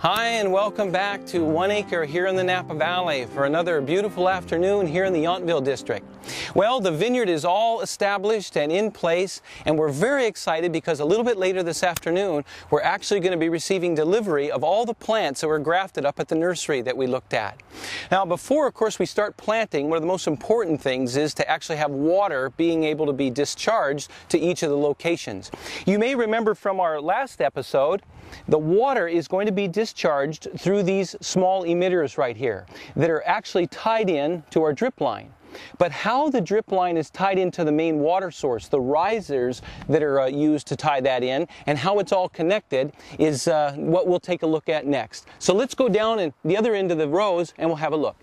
Hi and welcome back to One Acre here in the Napa Valley for another beautiful afternoon here in the Yountville district. Well, the vineyard is all established and in place, and we're very excited because a little bit later this afternoon we're actually going to be receiving delivery of all the plants that were grafted up at the nursery that we looked at. Now before, of course, we start planting, one of the most important things is to actually have water being able to be discharged to each of the locations. You may remember from our last episode, the water is going to be discharged through these small emitters right here that are actually tied in to our drip line. But how the drip line is tied into the main water source, the risers that are used to tie that in, and how it's all connected is what we'll take a look at next. So let's go down in the other end of the rows and we'll have a look.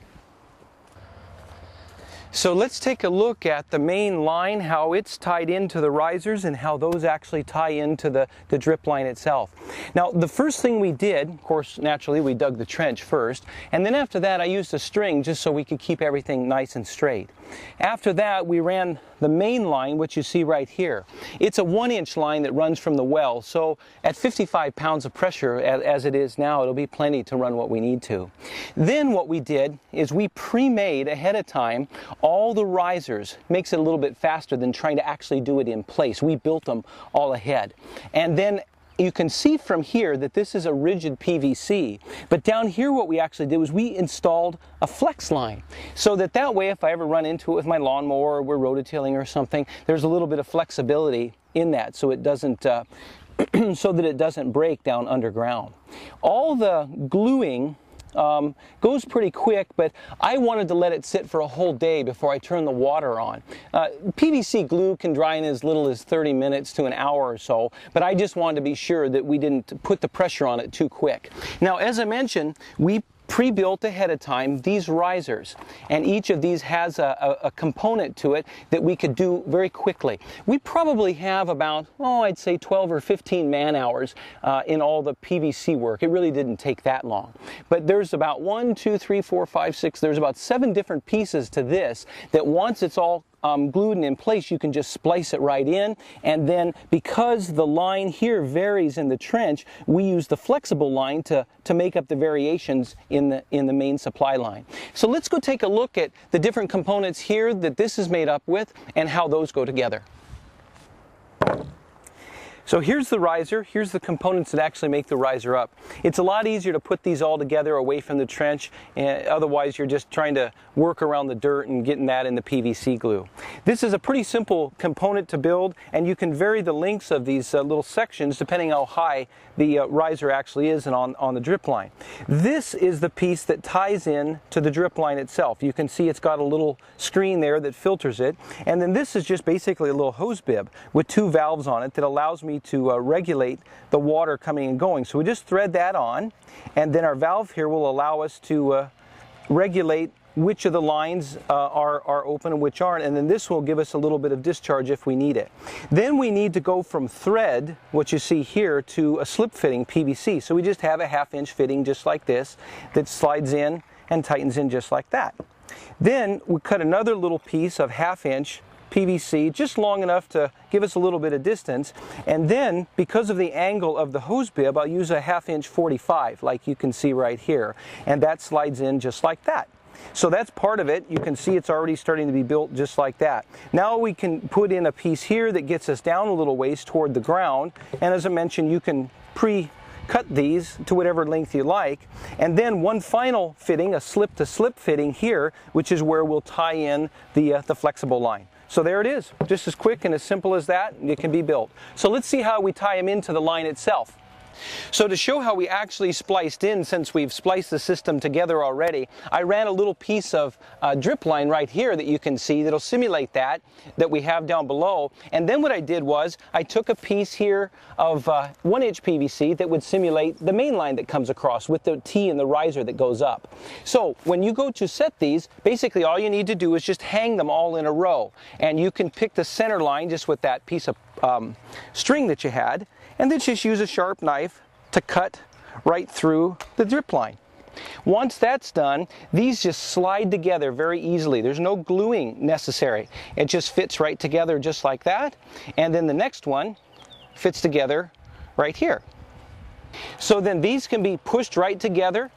So let's take a look at the main line, how it's tied into the risers and how those actually tie into the drip line itself. Now the first thing we did, of course naturally we dug the trench first, and then after that I used a string just so we could keep everything nice and straight. After that we ran the main line, which you see right here. It's a 1-inch line that runs from the well, so at 55 pounds of pressure as it is now, it'll be plenty to run what we need to. Then what we did is we pre-made ahead of time all the risers. Makes it a little bit faster than trying to actually do it in place. We built them all ahead. And then you can see from here that this is a rigid PVC, but down here what we actually did was we installed a flex line, so that way if I ever run into it with my lawnmower or we're rototilling or something, there's a little bit of flexibility in that so it doesn't so that it doesn't break down underground. All the gluing goes pretty quick, but I wanted to let it sit for a whole day before I turn the water on. PVC glue can dry in as little as 30 minutes to an hour or so, but I just wanted to be sure that we didn't put the pressure on it too quick. Now, as I mentioned, we pre-built ahead of time these risers, and each of these has a component to it that we could do very quickly. We probably have about, I'd say 12 or 15 man hours in all the PVC work. It really didn't take that long. But there's about 1, 2, 3, 4, 5, 6, there's about 7 different pieces to this that once it's all glued and in place, you can just splice it right in. And then because the line here varies in the trench, we use the flexible line to make up the variations in the main supply line. So let's go take a look at the different components here that this is made up with and how those go together. So here's the riser, here's the components that actually make the riser up. It's a lot easier to put these all together away from the trench, otherwise you're just trying to work around the dirt and getting that in the PVC glue. This is a pretty simple component to build, and you can vary the lengths of these little sections depending how high the riser actually is and on the drip line. This is the piece that ties in to the drip line itself. You can see it's got a little screen there that filters it, and then this is just basically a little hose bib with 2 valves on it that allows me to regulate the water coming and going. So we just thread that on, and then our valve here will allow us to regulate which of the lines are open and which aren't, and then this will give us a little bit of discharge if we need it. Then we need to go from thread, what you see here, to a slip fitting PVC. So we just have a 1/2-inch fitting just like this that slides in and tightens in just like that. Then we cut another little piece of 1/2-inch PVC, just long enough to give us a little bit of distance, and then because of the angle of the hose bib, I'll use a 1/2-inch 45 like you can see right here, and that slides in just like that. So that's part of it. You can see it's already starting to be built just like that. Now we can put in a piece here that gets us down a little ways toward the ground, and as I mentioned, you can cut these to whatever length you like, and then one final fitting, a slip-to-slip fitting here, which is where we'll tie in the flexible line. So there it is, just as quick and as simple as that, it can be built. So let's see how we tie them into the line itself. So to show how we actually spliced in, since we've spliced the system together already, I ran a little piece of drip line right here that you can see that'll simulate that we have down below. And then what I did was I took a piece here of 1-inch PVC that would simulate the main line that comes across with the T and the riser that goes up. So when you go to set these, basically all you need to do is just hang them all in a row. And you can pick the center line just with that piece of string that you had, and then just use a sharp knife to cut right through the drip line. Once that's done, these just slide together very easily. There's no gluing necessary. It just fits right together just like that, and then the next one fits together right here. So then these can be pushed right together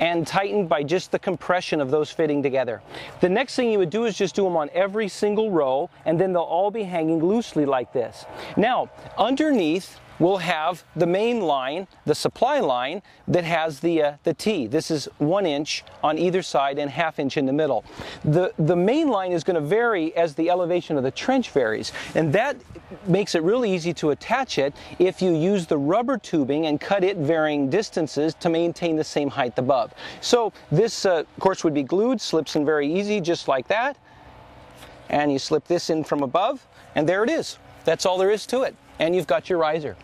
and tightened by just the compression of those fitting together. The next thing you would do is just do them on every single row, and then they'll all be hanging loosely like this. Now, underneath we'll have the main line, the supply line, that has the T. This is 1 inch on either side and 1/2 inch in the middle. The main line is going to vary as the elevation of the trench varies, and that makes it really easy to attach it if you use the rubber tubing and cut it varying distances to maintain the same height above. So this of course would be glued, slips in very easy just like that, and you slip this in from above and there it is. That's all there is to it, and you've got your riser.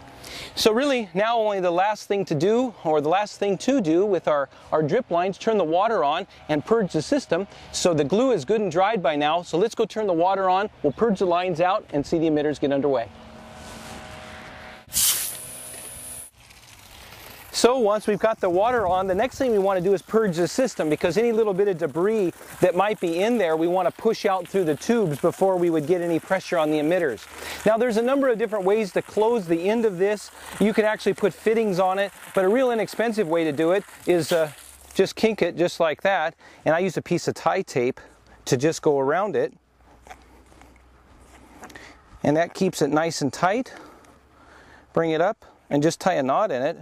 So really now only the last thing to do, or the last thing to do with our drip lines, turn the water on and purge the system. So the glue is good and dried by now, so let's go turn the water on, we'll purge the lines out and see the emitters get underway. So once we've got the water on, the next thing we want to do is purge the system, because any little bit of debris that might be in there we want to push out through the tubes before we would get any pressure on the emitters. Now there's a number of different ways to close the end of this. You can actually put fittings on it, but a real inexpensive way to do it is just kink it just like that, and I use a piece of tie tape to just go around it, and that keeps it nice and tight. Bring it up and just tie a knot in it.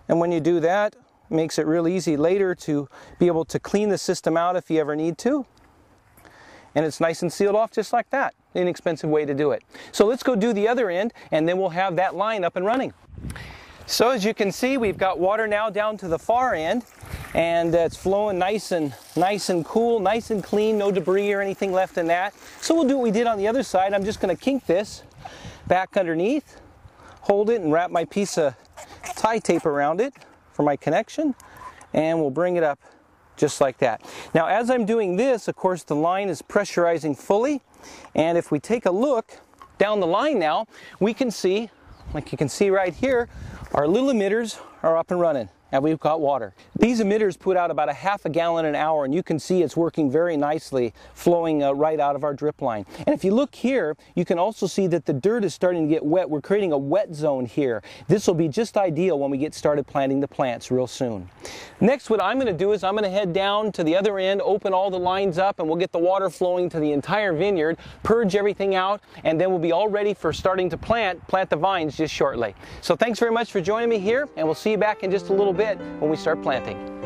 And when you do that, it makes it real easy later to be able to clean the system out if you ever need to. And it's nice and sealed off just like that. Inexpensive way to do it. So let's go do the other end, and then we'll have that line up and running. So as you can see, we've got water now down to the far end, and it's flowing nice and cool, nice and clean, no debris or anything left in that. So we'll do what we did on the other side. I'm just going to kink this back underneath, hold it, and wrap my piece of tie tape around it for my connection, and we'll bring it up just like that. Now as I'm doing this, of course the line is pressurizing fully, and if we take a look down the line now, we can see, like you can see right here, our little emitters are up and running, and we've got water. These emitters put out about 1/2 gallon an hour, and you can see it's working very nicely, flowing right out of our drip line. And if you look here, you can also see that the dirt is starting to get wet. We're creating a wet zone here. This will be just ideal when we get started planting the plants real soon. Next, what I'm going to do is I'm going to head down to the other end, open all the lines up, and we'll get the water flowing to the entire vineyard, purge everything out, and then we'll be all ready for starting to plant the vines just shortly. So thanks very much for joining me here, and we'll see you back in just a little bit when we start planting.